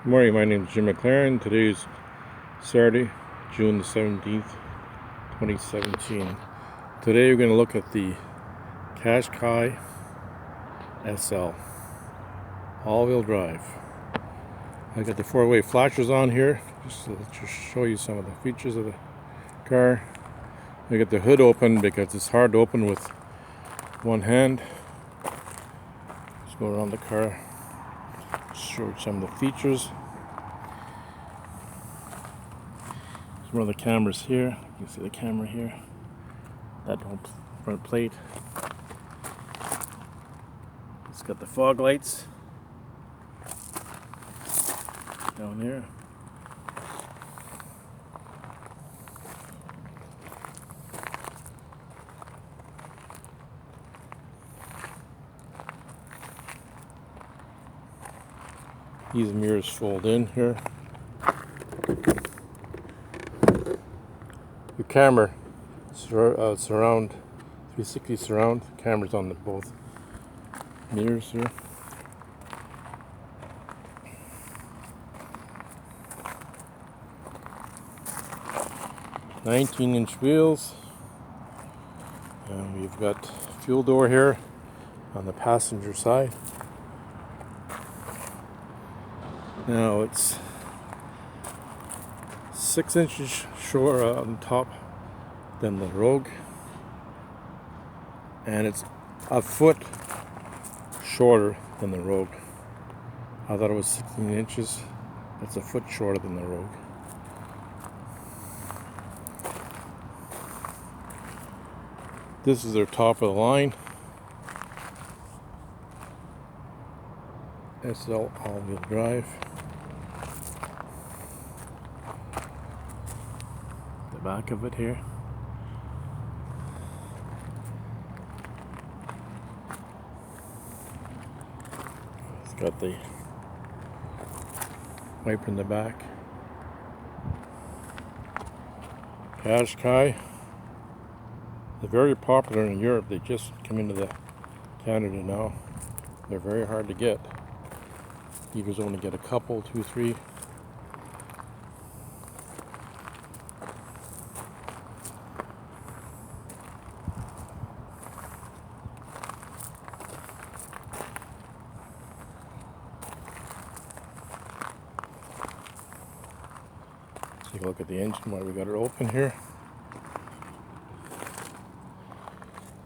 Good morning, my name is Jim McLaren. Today is Saturday, June the 17th, 2017. Today we're going to look at the Qashqai SL all-wheel drive. I got the four-way flashers on here just to show you some of the features of the car. I got the hood open because it's hard to open with one hand. Let's go around the car, show you some of the features. One of the cameras here. You can see the camera here. That front plate. It's got the fog lights down there. These mirrors fold in here. The camera surround 360 surround. The camera's on both mirrors here. "19-inch wheels. And we've got fuel door here on the passenger side. Now it's 6 inches shorter on top than the Rogue, and it's a foot shorter than the Rogue. I thought it was 16 inches. That's a foot shorter than the Rogue. This is their top of the line SL all-wheel drive. The back of it here. It's got the wiper in the back. Qashqai. They're very popular in Europe. They just come into Canada now. They're very hard to get. You just only get a couple, 2, 3. Take a look at the engine while we got it open here.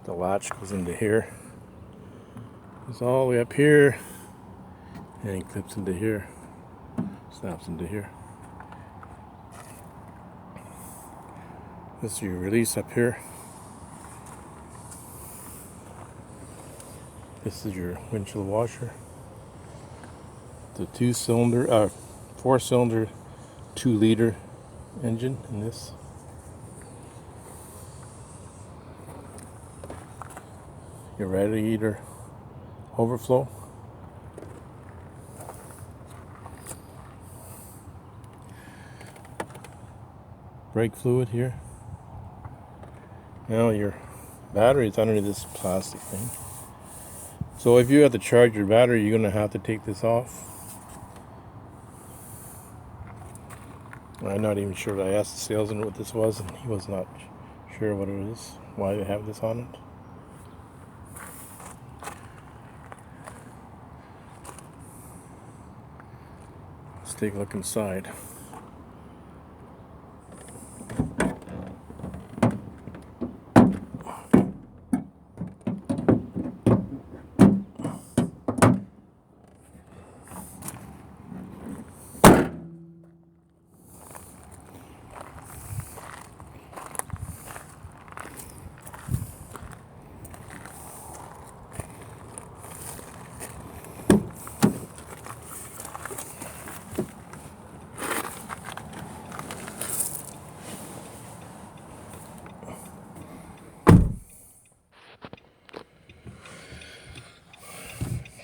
The latch goes into here. It's all the way up here, and it clips into here, snaps into here. This is your release up here. This is your windshield washer. The 4-cylinder, 2-liter engine in this. Your radiator overflow. Brake fluid here. Now your battery is under this plastic thing. So if you have to charge your battery, you're going to have to take this off. I'm not even sure. I asked the salesman what this was, and he was not sure what it is, why they have this on it. Let's take a look inside.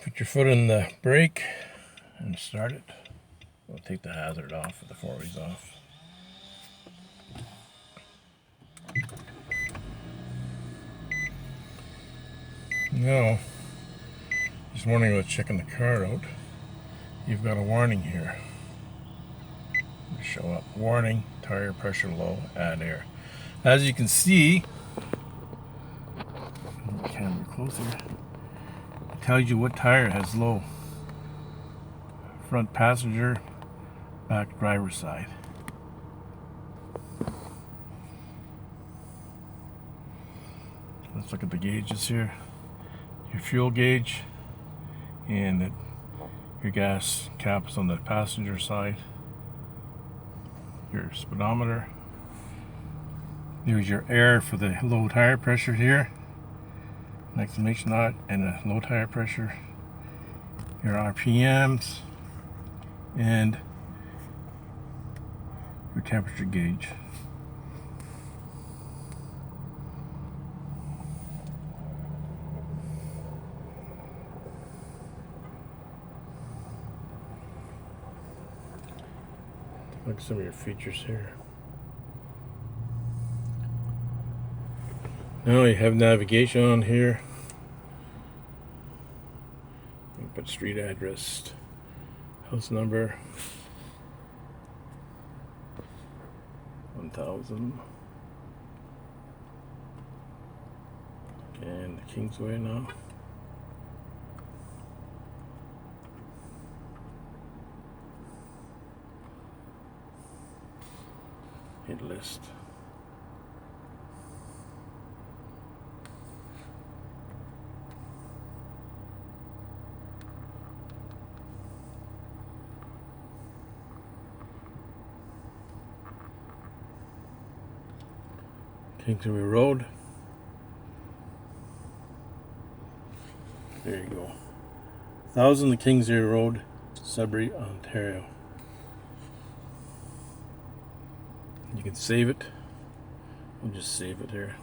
Put your foot in the brake and start it. We'll take the hazard off, the 4-ways off. Now, this morning I was checking the car out. You've got a warning here. Show up. Warning, tire pressure low, add air. As you can see, camera closer, it tells you what tire has low. Front passenger, back driver's side. Let's look at the gauges here. Your fuel gauge and your gas cap is on the passenger side. Your speedometer. There's your air for the low tire pressure here. An exclamation mark and a low tire pressure. Your RPMs and your temperature gauge. Look at some of your features here. Now you have navigation on here. You can put street address, house number, 1000, and the Kingsway now. Hit list. Kingsway Road. There you go. 1000 the Kingsway Road, Sudbury, Ontario. You can save it. We'll just save it here.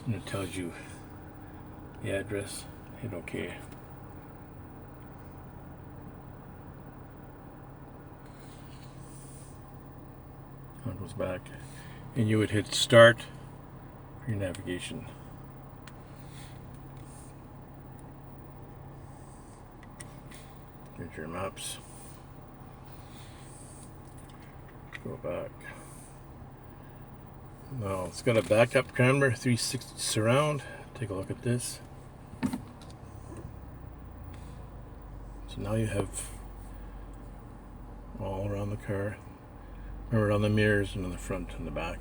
And it tells you the address. Hit OK. Now it goes back. And you would hit start for your navigation. Here's your maps. Go back. Now it's got a backup camera, 360 surround. Take a look at this. So now you have all around the car. Remember, on the mirrors and on the front and the back,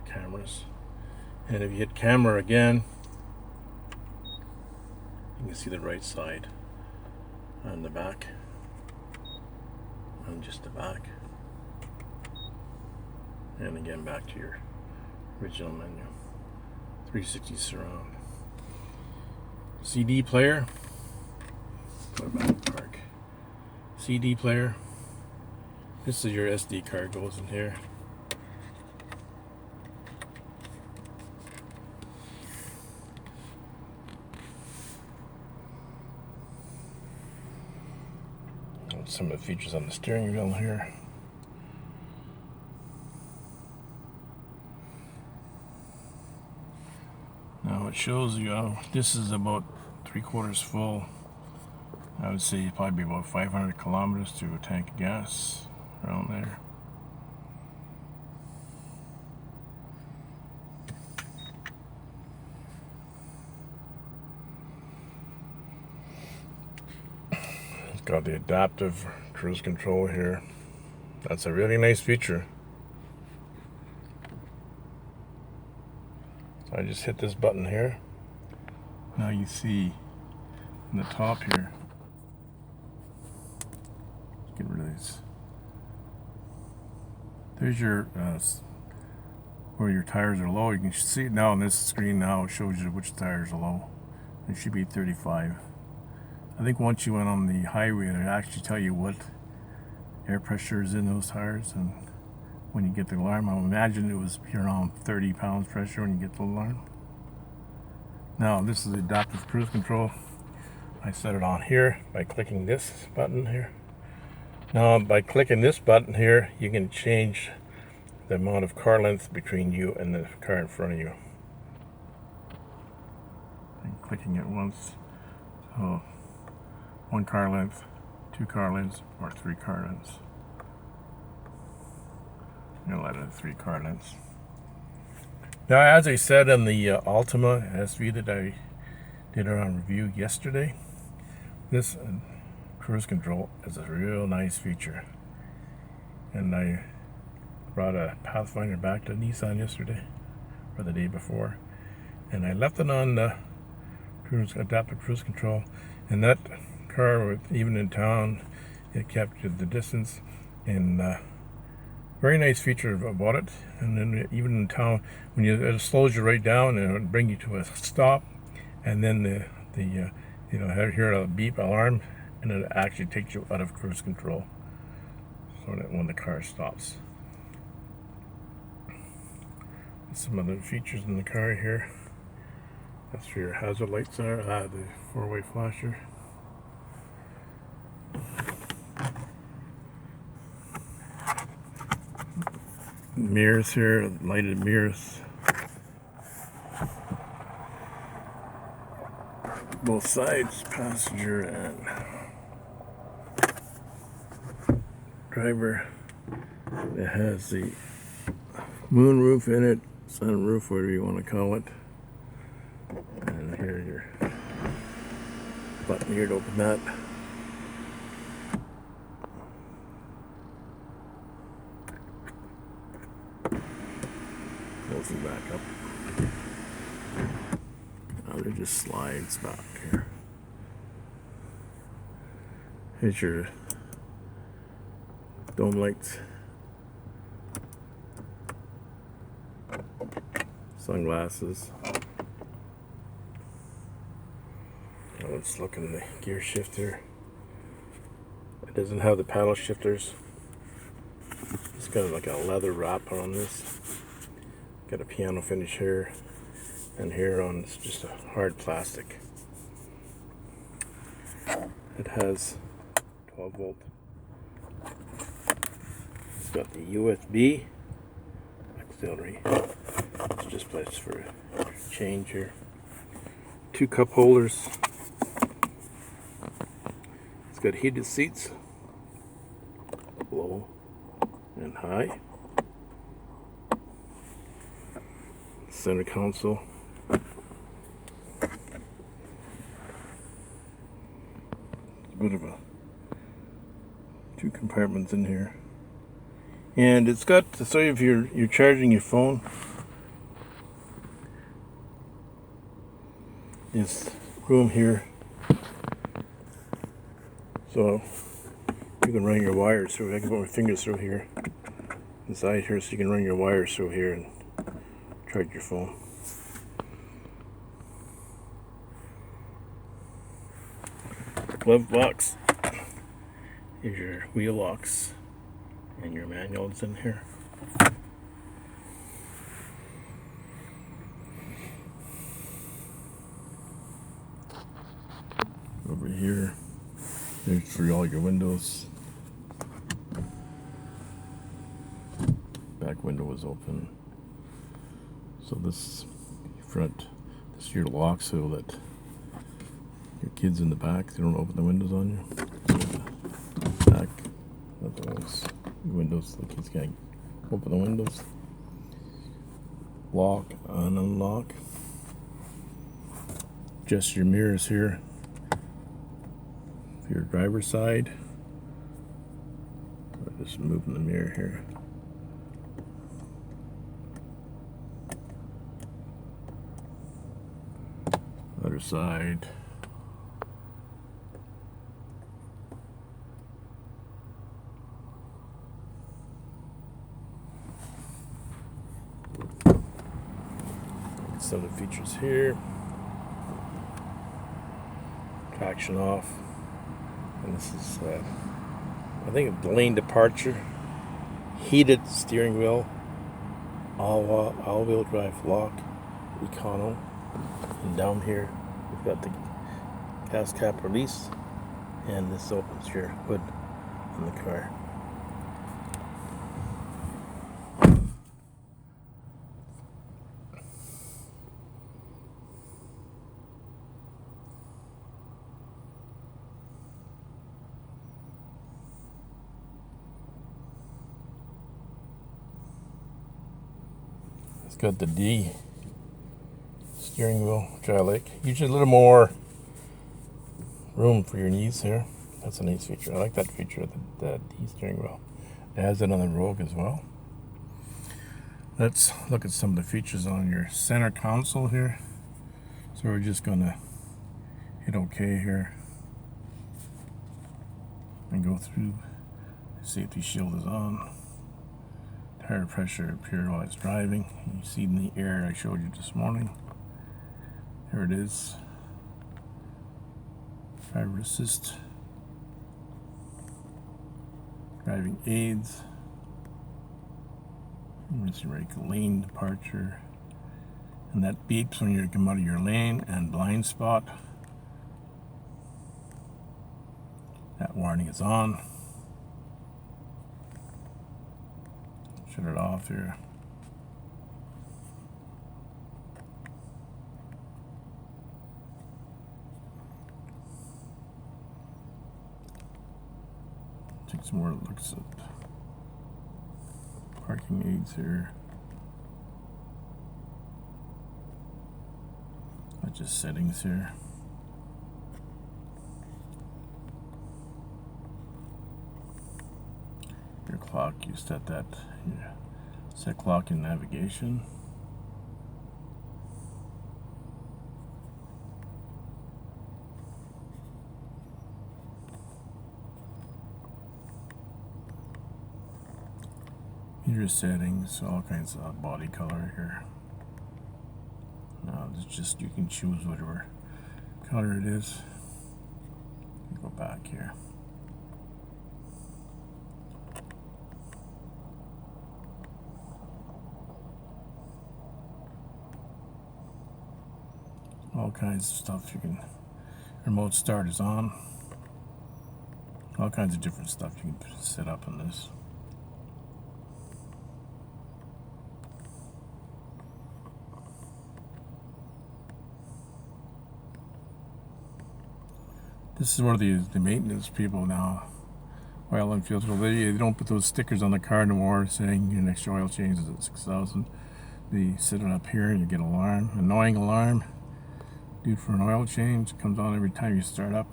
the cameras. And if you hit camera again, you can see the right side and the back, and just the back. And again back to your original menu. 360 surround. CD player. Put it back in park. CD player. This is your SD card, goes in here. Some of the features on the steering wheel here. Now it shows you this is about 3/4 full. I would say probably about 500 kilometers to a tank of gas, around there. It's got the adaptive cruise control here. That's a really nice feature. So I just hit this button here. Now you see in the top here, get rid of these. There's your where your tires are low. You can see it now on this screen. Now it shows you which tires are low. It should be 35. I think once you went on the highway, it actually tell you what air pressure is in those tires, and when you get the alarm, I imagine it was around 30 pounds pressure when you get the alarm. Now this is the adaptive cruise control. I set it on here by clicking this button here. Now by clicking this button here, you can change the amount of car length between you and the car in front of you. And clicking it once, so 1 car length, 2 car lengths, or 3 car lengths. a lot of the 3 car lengths. Now, as I said in the Altima SV that I did on review yesterday, this cruise control is a real nice feature. And I brought a Pathfinder back to Nissan yesterday, or the day before, and I left it on the adaptive cruise control, and that car, even in town, it kept the distance, and very nice feature about it. And then even in town, when it slows you right down and it'll bring you to a stop, and then hear a beep alarm, and it actually takes you out of cruise control, so that when the car stops. Some other features in the car here. That's where your hazard lights are. The 4-way flasher. Mirrors here, lighted mirrors. Both sides, passenger and driver. It has the moon roof in it, sunroof, whatever you want to call it. And here's your button here to open that. Close it back up. Now it just slides back here. Here's your dome lights. Sunglasses. Now let's look in the gear shifter. It doesn't have the paddle shifters. It's got like a leather wrap on this. Got a piano finish here, and here on it's just a hard plastic. It has 12 volt. It's got the USB auxiliary. It's just place for change here. 2 cup holders. It's got heated seats, low and high. Center console. A bit of 2 compartments in here. And it's got, so if you're charging your phone, this room here, so you can run your wires through. I can put my fingers through here, inside here, so you can run your wires through here and charge your phone. Glove box. Here's your wheel locks and your manuals in here. Over here, there's for all your windows. Back window is open. So this front, this is your lock so that your kids in the back, they don't open the windows on you. So back, those windows, the kids can't open the windows. Lock and unlock. Just your mirrors here. For your driver's side. Just moving the mirror here. Other side. Some of the features here. Traction off. And this is, I think, lane departure. Heated steering wheel. All-wheel drive lock. Econo. And down here, we've got the gas cap release, and this opens your hood on the car. It's got the D steering wheel, which I like. Usually a little more room for your knees here. That's a nice feature. I like that feature of the D steering wheel. It has it on the Rogue as well. Let's look at some of the features on your center console here. So we're just gonna hit OK here and go through. Safety shield is on. Tire pressure up here while it's driving. You see in the air I showed you this morning. Here it is. Driver assist. Driving aids. Emergency brake, lane departure. And that beeps when you come out of your lane, and blind spot. That warning is on. Shut it off here. Take some more looks at parking aids here. Not just settings here. Your clock, you set that. Yeah. Set clock in navigation. Meter settings, all kinds of body color here. Now it's just, you can choose whatever color it is. Go back here. All kinds of stuff you can. Remote start is on. All kinds of different stuff you can set up on this. This is where the maintenance people now, oil and filter, they don't put those stickers on the car anymore saying your next oil change is at 6,000. They set it up here and you get an alarm, annoying alarm. Due for an oil change, it comes on every time you start up.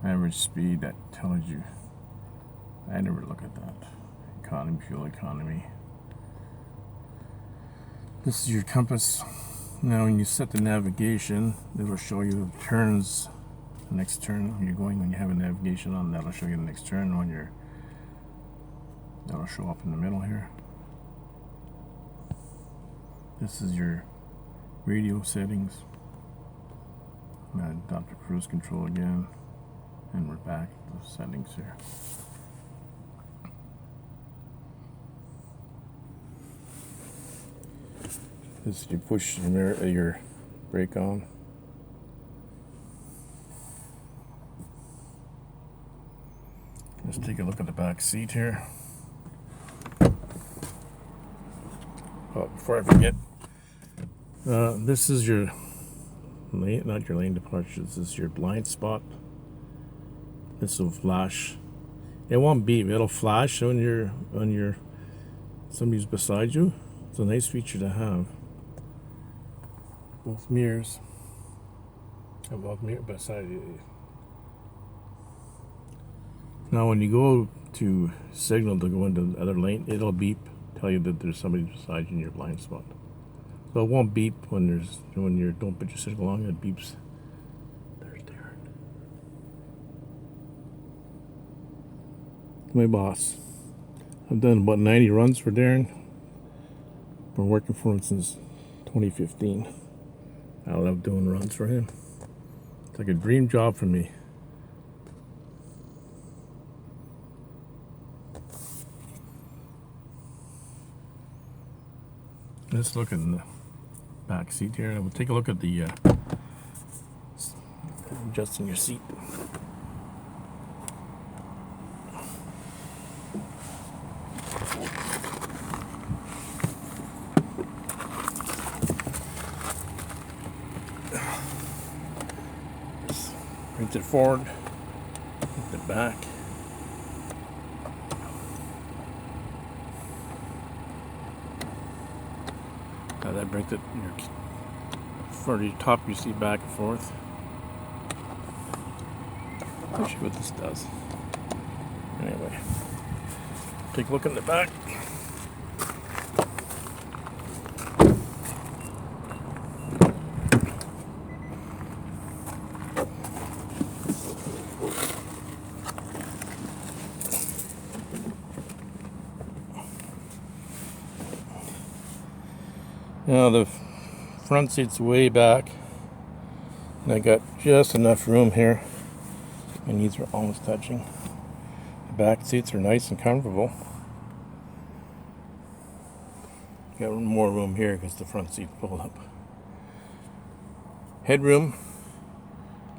Average speed, that tells you. I never look at that. Economy, fuel economy. This is your compass. Now when you set the navigation, it'll show you the turns, the next turn when you're going. When you have a navigation on, that'll show you the next turn. When you're, that'll show up in the middle here. This is your radio settings. Adaptive cruise control again, and we're back to the settings here. This is you push your mirror, your brake on. Let's take a look at the back seat here. Oh, before I forget, this is your lane, not your lane departure. This is your blind spot. This will flash. It won't beep. It'll flash when somebody's beside you. It's a nice feature to have. Both mirrors. Both mirrors beside you. Now, when you go to signal to go into the other lane, it'll beep, tell you that there's somebody beside you in your blind spot. So it won't beep when you don't put your signal on. It beeps. There's Darren. My boss. I've done about 90 runs for Darren. Been working for him since 2015. I love doing runs for him. It's like a dream job for me. Let's look in the back seat here. We'll take a look at the adjusting your seat. brings it forward, the back. Now that brings it for the top, you see back and forth. I'll show you what this does. Anyway, take a look in the back. Now the front seat's way back, and I got just enough room here. My knees are almost touching. The back seats are nice and comfortable. Got more room here because the front seat pulled up. Headroom.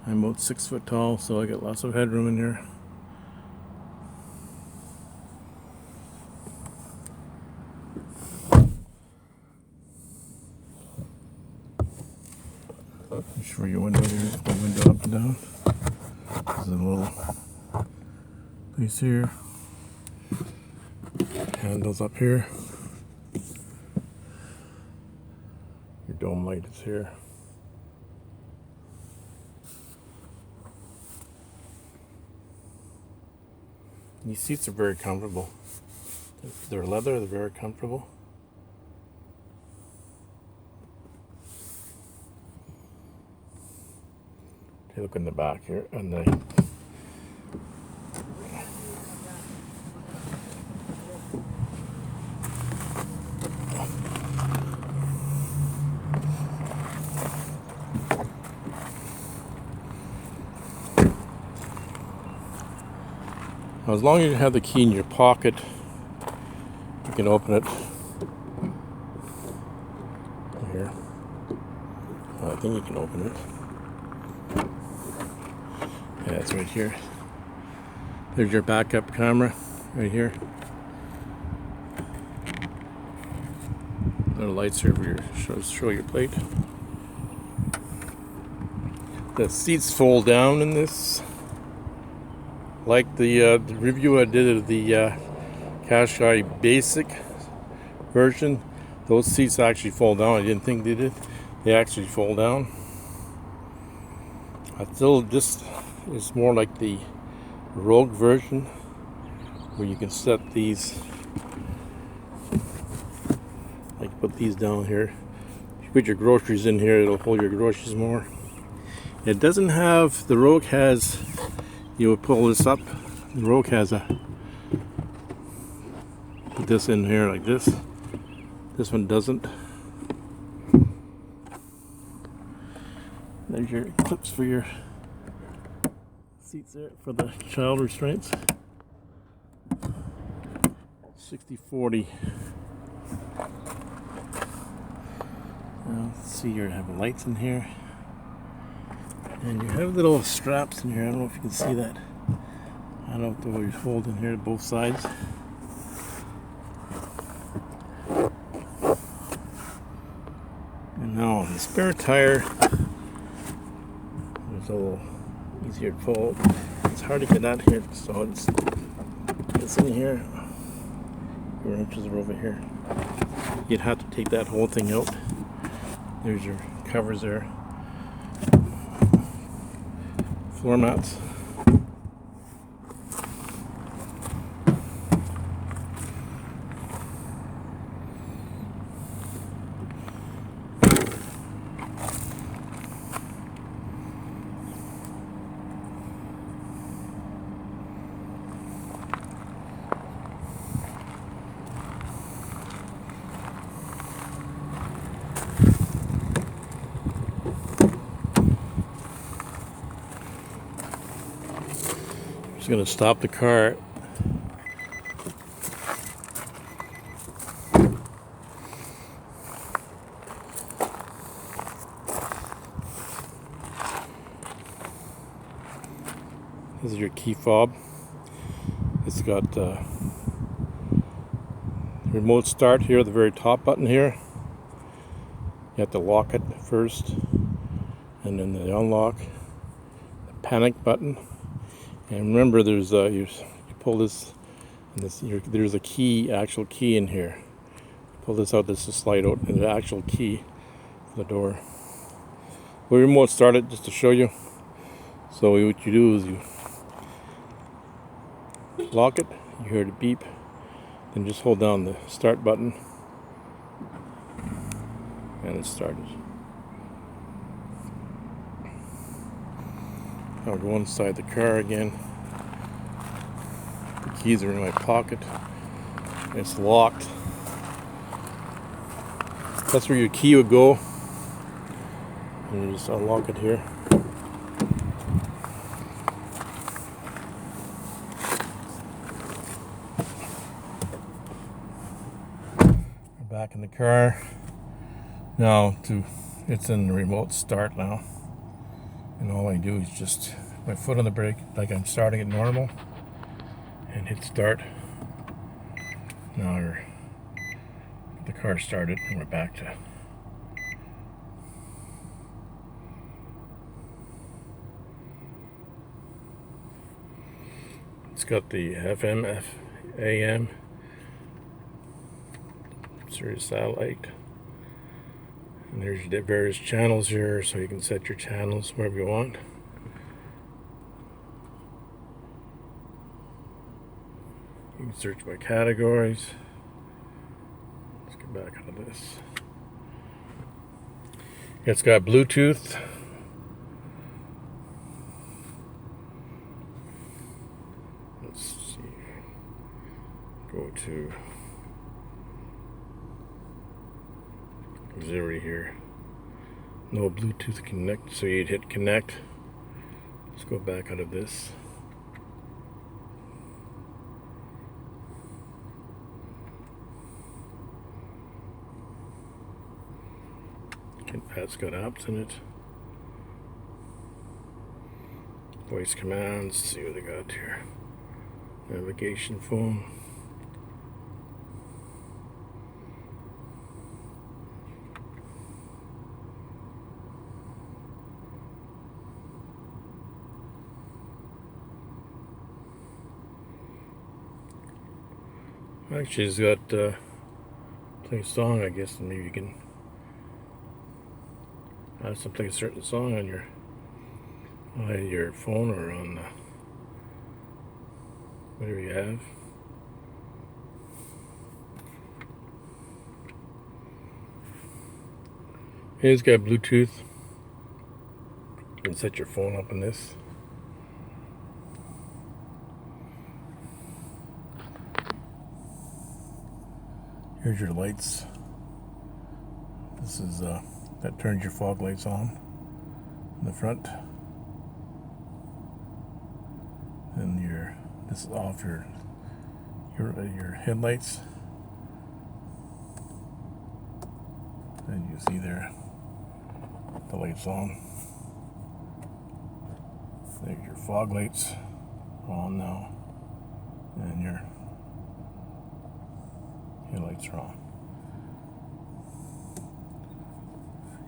I'm about 6 foot tall, so I got lots of headroom in here. For your window here, the window up and down. There's a little place here. Handles up here. Your dome light is here. These seats are very comfortable. They're leather, they're very comfortable. Take a look in the back here, and I now, as long as you have the key in your pocket, you can open it here. I think you can open it. Yeah, it's right here. There's your backup camera right here. Little lights here for your show your plate. The seats fold down in this, like the review I did of the Qashqai basic version. Those seats actually fold down. I didn't think they did. They actually fold down. I still just. It's more like the Rogue version, where you can set these, like put these down here. If you put your groceries in here, it'll hold your groceries more. It doesn't have, the Rogue has, you would pull this up, the Rogue has a, put this in here like this. This one doesn't. There's your clips for your seats there for the child restraints. 60/40. Now, let's see, you have lights in here, and you have little straps in here. I don't know if you can see that. I don't know if they'll fold in here to both sides. And now the spare tire, there's a little easier to pull. It's hard to get out here, so it's in here. 4 inches are over here. You'd have to take that whole thing out. There's your covers there. Floor mats. Just going to stop the car. This is your key fob. It's got remote start here, the very top button here. You have to lock it first, and then the unlock. The panic button. And remember, there's you pull this, and there's a key, actual key in here. Pull this out. This is slide out, and the actual key for the door. We'll remote start it just to show you. So what you do is you lock it. You hear the beep. Then just hold down the start button, and it started. I'll go inside the car again. The keys are in my pocket. It's locked. That's where your key would go. And you just unlock it here. We're back in the car. Now it's in the remote start now. And all I do is just my foot on the brake like I'm starting it normal and hit start. Now the car started and we're back to it's got the FM, AM, Sirius satellite. And there's the various channels here, so you can set your channels wherever you want. You can search by categories. Let's get back out of this. It's got Bluetooth. Let's see. Go to auxiliary here. No Bluetooth connect, so you'd hit connect. Let's go back out of this. That's got apps in it. Voice commands. Let's see what they got here. Navigation phone. Actually, it's got play a song, I guess, and maybe you can have something, a certain song on your phone or on whatever you have. It's got Bluetooth. You can set your phone up in this. Here's your lights. This is that turns your fog lights on in the front. And this is off your headlights. And you see there the lights on. There's your fog lights on now, and your headlights are on.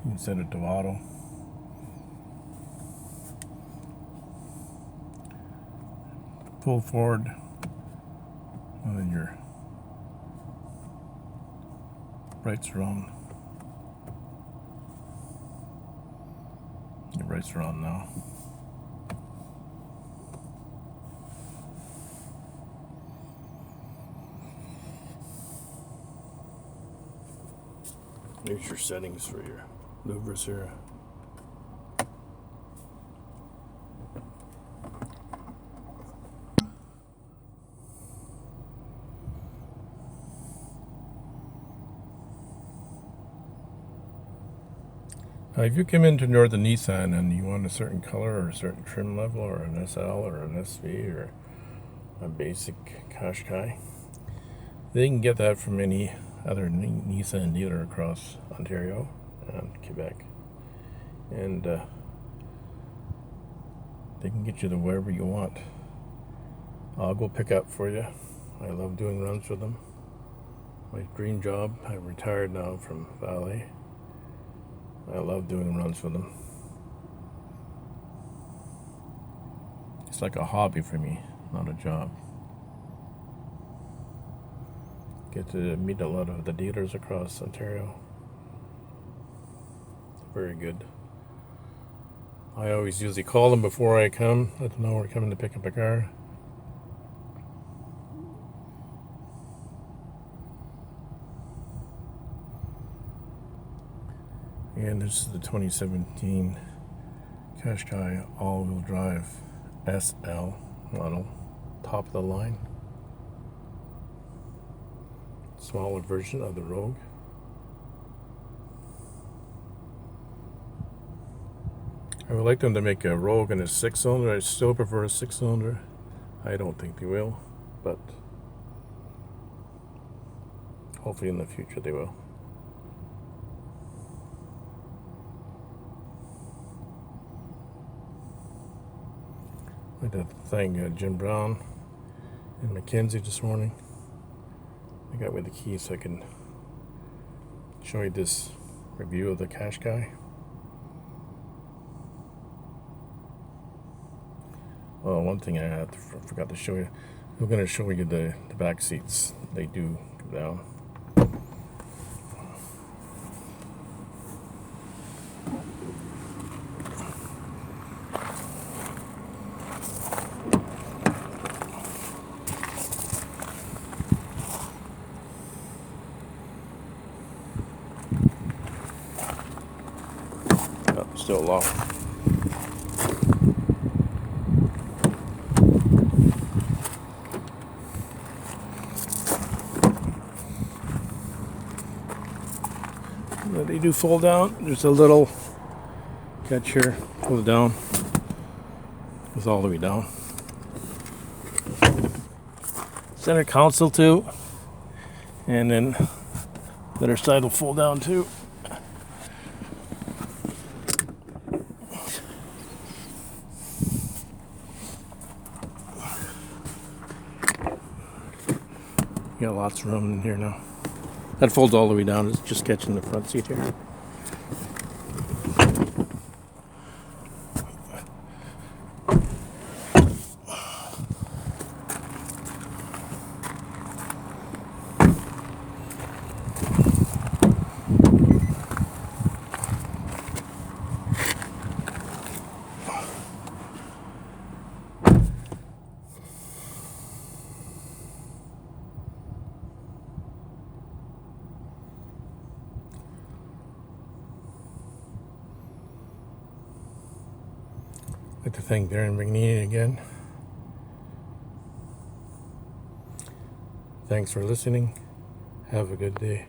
You can set it to auto. Pull forward, and then your brights are on. Your brights are on now. Here's your settings for your louvers here. Now, if you come into Northern Nissan and you want a certain color or a certain trim level or an SL or an SV or a basic Qashqai, they can get that from any other Nissan dealer across Ontario and Quebec, and they can get you to wherever you want. I'll go pick up for you. I love doing runs with them. My dream job. I'm retired now from valet. I love doing runs with them. It's like a hobby for me, not a job. Get to meet a lot of the dealers across Ontario. Very good. I always usually call them before I come. Let them know we're coming to pick up a car. And this is the 2017 Qashqai all-wheel drive SL model, top of the line. Smaller version of the Rogue. I would like them to make a Rogue and a 6-cylinder. I still prefer a 6-cylinder. I don't think they will, but hopefully in the future they will. I'd like to thank Jim Brown and Mackenzie this morning. I got with the key so I can show you this review of the Qashqai. Oh, one thing I forgot to show you. I'm going to show you the back seats. They do come down. Oh, still locked. They do fold down. There's a little catch here. Pull it down. It's all the way down. Center console too. And then the other side will fold down too. You got lots of room in here now. That folds all the way down. It's just catching the front seat here. I'd like to thank Darren McNeely again. Thanks for listening. Have a good day.